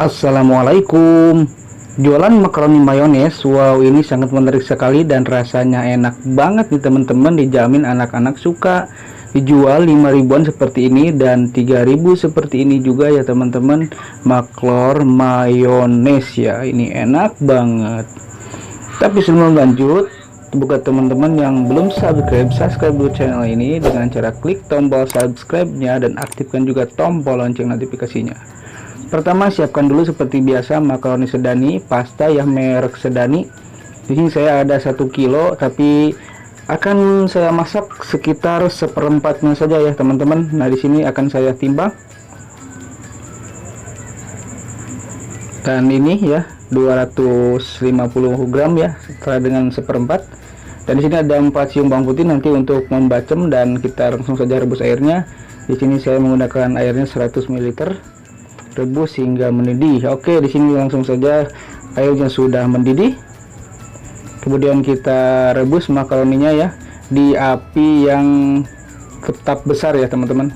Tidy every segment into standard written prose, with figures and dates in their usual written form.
Assalamualaikum. Jualan makaroni mayones, wow, ini sangat menarik sekali dan rasanya enak banget nih teman-teman, dijamin anak-anak suka. Dijual 5 ribuan seperti ini dan 3.000 seperti ini juga ya teman-teman. Maklor mayones ya, ini enak banget. Tapi sebelum lanjut, buat teman-teman yang belum subscribe dulu channel ini dengan cara klik tombol subscribe-nya dan aktifkan juga tombol lonceng notifikasinya. Pertama, siapkan dulu seperti biasa makaroni sedani, pasta yang merek Sedani. Di sini saya ada 1 kilo, tapi akan saya masak sekitar seperempatnya saja ya teman-teman. Nah, di sini akan saya timbang. Dan ini ya 250 gram ya, setara dengan seperempat. Dan di sini ada 4 siung bawang putih nanti untuk membacem, dan kita langsung saja rebus airnya. Di sini saya menggunakan airnya 100 ml. Rebus hingga mendidih. Oke, di sini langsung saja airnya sudah mendidih. Kemudian kita rebus makaroninya ya di api yang tetap besar ya teman-teman.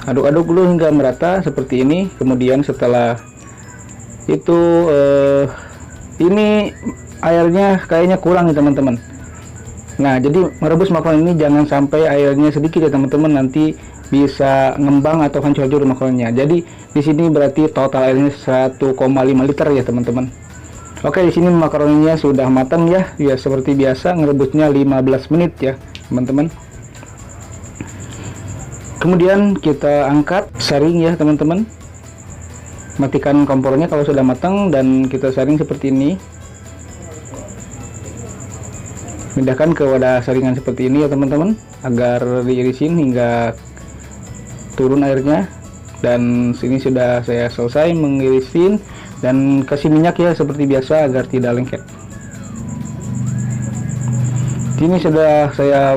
Aduk-aduk dulu hingga merata seperti ini. Kemudian setelah itu ini airnya kayaknya kurang nih teman-teman. Nah, jadi merebus makaroni ini jangan sampai airnya sedikit ya teman-teman, nanti bisa ngembang atau hancur-hancur makaroninya. Jadi di sini berarti total airnya 1,5 liter ya teman-teman. Oke, di sini makaroninya sudah matang ya. Ya seperti biasa ngerebusnya 15 menit ya teman-teman. Kemudian kita angkat, saring ya teman-teman. Matikan kompornya kalau sudah matang dan kita saring seperti ini. Pindahkan ke wadah saringan seperti ini ya teman-teman, agar diirisin hingga turun airnya. Dan sini sudah saya selesai mengirisin, dan kasih minyak ya seperti biasa agar tidak lengket. Ini sudah saya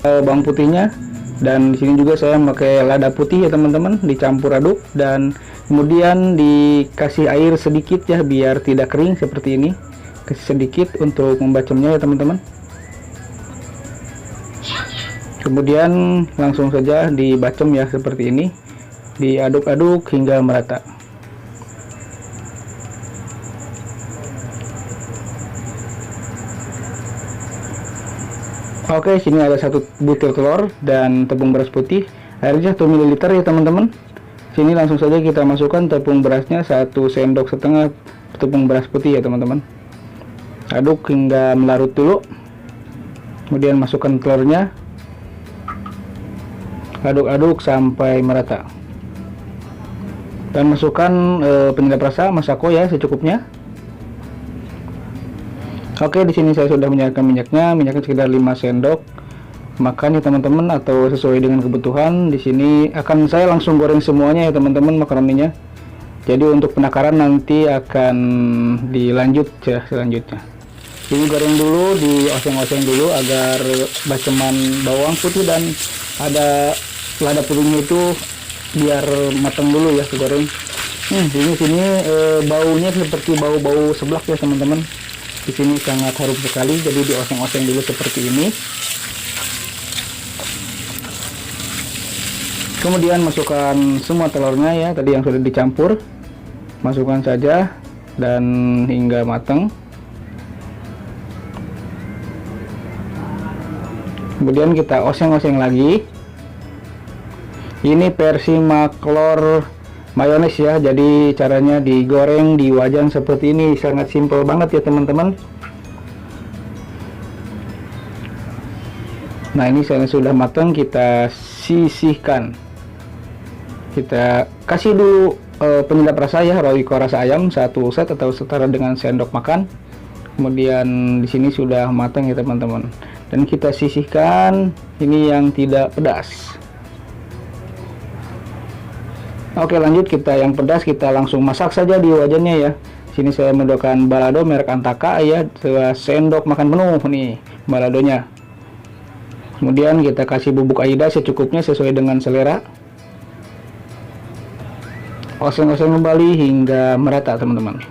bawang putihnya, dan di sini juga saya pakai lada putih ya teman-teman, dicampur aduk dan kemudian dikasih air sedikit ya biar tidak kering seperti ini. Kasih sedikit untuk membacemnya ya teman-teman. Kemudian langsung saja dibacem ya seperti ini, diaduk-aduk hingga merata. Oke, sini ada 1 butir telur dan tepung beras putih, airnya 1 ml ya teman-teman. Sini langsung saja kita masukkan tepung berasnya 1 sendok setengah tepung beras putih ya teman-teman. Aduk hingga melarut dulu. Kemudian masukkan telurnya. Aduk-aduk sampai merata. Dan masukkan penyedap rasa Masako ya secukupnya. Oke, di sini saya sudah menyiapkan minyaknya sekitar 5 sendok makan ya teman-teman, atau sesuai dengan kebutuhan. Di sini akan saya langsung goreng semuanya ya teman-teman makaroninya. Jadi untuk penakaran nanti akan dilanjut ya selanjutnya. Ini goreng dulu, dioseng-oseng dulu agar baceman bawang putih dan ada lada putihnya itu biar matang dulu ya digoreng. Sini baunya seperti bau-bau seblak ya teman-teman. Di sini sangat harum sekali, jadi dioseng-oseng dulu seperti ini. Kemudian masukkan semua telurnya ya, tadi yang sudah dicampur. Masukkan saja dan hingga matang. Kemudian kita oseng-oseng lagi. Ini versi maklor mayones ya, jadi caranya digoreng di wajan seperti ini, sangat simple banget ya teman-teman. Nah, ini sudah matang, kita sisihkan. Kita kasih dulu penyedap rasa ya, Royco rasa ayam 1 set atau setara dengan sendok makan. Kemudian di sini sudah matang ya teman-teman, dan kita sisihkan ini yang tidak pedas. Oke, lanjut kita yang pedas, kita langsung masak saja di wajannya ya. Sini saya menggunakan balado merek Antaka ya, 2 sendok makan penuh nih baladonya. Kemudian kita kasih bubuk AIDA secukupnya sesuai dengan selera. Oseng-oseng kembali hingga merata teman-teman.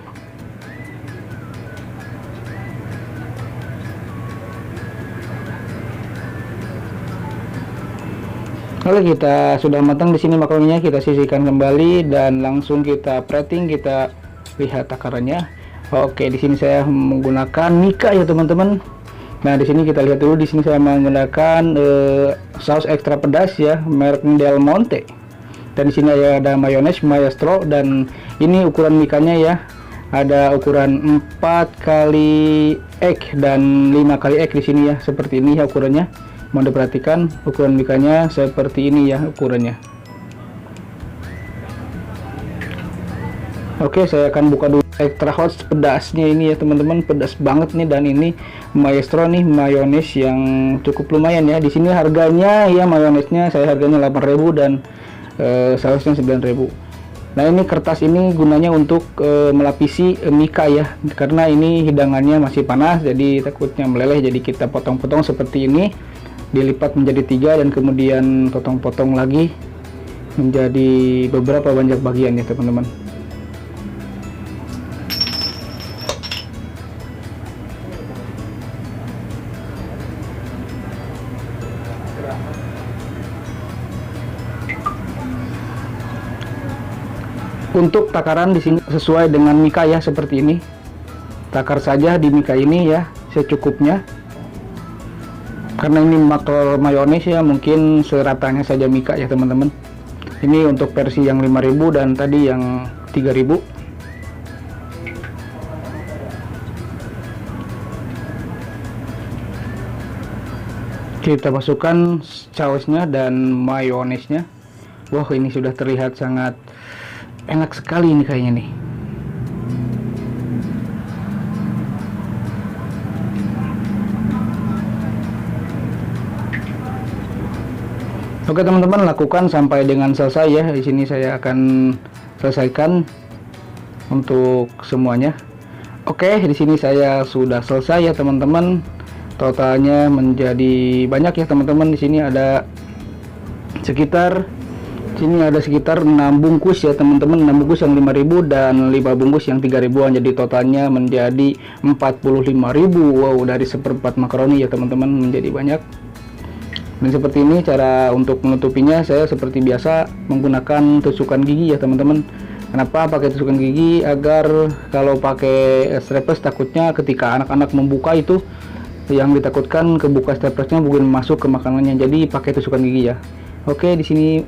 Oke, kita sudah matang di sini makaroninya, kita sisihkan kembali dan langsung kita plating, kita lihat takarannya. Oke, di sini saya menggunakan Mika ya teman-teman. Nah, di sini kita lihat dulu, di sini saya menggunakan saus ekstra pedas ya, merek Del Monte. Dan di sini ada mayones Maestro, dan ini ukuran Mikanya ya. Ada ukuran 4 kali egg dan 5 kali egg di sini ya. Seperti ini ya ukurannya. Mau diperhatikan ukuran Mikanya seperti ini ya ukurannya. Oke, saya akan buka dulu extra hot pedasnya ini ya teman-teman, pedas banget nih. Dan ini Maestro nih, mayones yang cukup lumayan ya. Di sini harganya ya, mayonesnya saya harganya 8.000 dan sausnya 9.000. Nah, ini kertas ini gunanya untuk melapisi Mika ya, karena ini hidangannya masih panas jadi takutnya meleleh. Jadi kita potong-potong seperti ini, dilipat menjadi 3 dan kemudian potong-potong lagi menjadi beberapa banyak bagian ya teman-teman. Untuk takaran di sini sesuai dengan Mika ya, seperti ini. Takar saja di Mika ini ya secukupnya. Karena ini makro mayones ya, mungkin seratanya saja Mika ya teman-teman. Ini untuk versi yang 5.000 dan tadi yang 3.000. Kita masukkan sausnya dan mayonesnya. Wah, ini sudah terlihat sangat enak sekali ini kayaknya nih. Oke teman-teman, lakukan sampai dengan selesai ya. Di sini saya akan selesaikan untuk semuanya. Oke, di sini saya sudah selesai ya teman-teman. Totalnya menjadi banyak ya teman-teman. Di sini ada sekitar 6 bungkus ya teman-teman, 6 bungkus yang 5.000 dan 5 bungkus yang 3.000-an. Jadi totalnya menjadi 45.000. Wow, dari seperempat makaroni ya teman-teman, menjadi banyak. Dan seperti ini cara untuk menutupinya. Saya seperti biasa menggunakan tusukan gigi ya teman-teman. Kenapa pakai tusukan gigi? Agar kalau pakai strapless takutnya ketika anak-anak membuka itu yang ditakutkan kebuka straplessnya bukan masuk ke makanannya. Jadi pakai tusukan gigi ya. Oke, di sini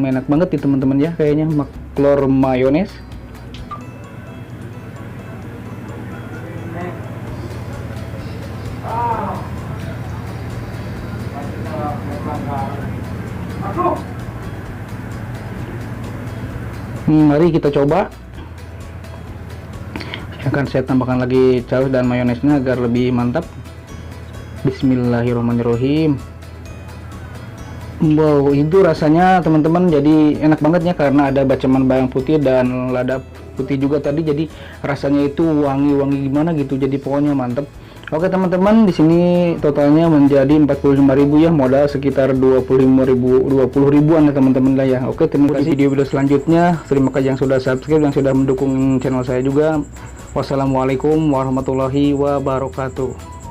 enak banget nih teman-teman ya, kayaknya maklor mayones. Mari kita coba. Akan saya tambahkan lagi saus dan mayonesnya agar lebih mantap. Bismillahirrahmanirrahim. Wow, itu rasanya teman-teman jadi enak banget ya, karena ada baceman bawang putih dan lada putih juga tadi. Jadi rasanya itu wangi-wangi gimana gitu. Jadi pokoknya mantep. Oke teman-teman, di sini totalnya menjadi 45.000 ya, modal sekitar 20.000-an ya teman-teman lah ya. Oke, terima kasih. Video selanjutnya, terima kasih yang sudah subscribe, yang sudah mendukung channel saya juga. Wassalamualaikum warahmatullahi wabarakatuh.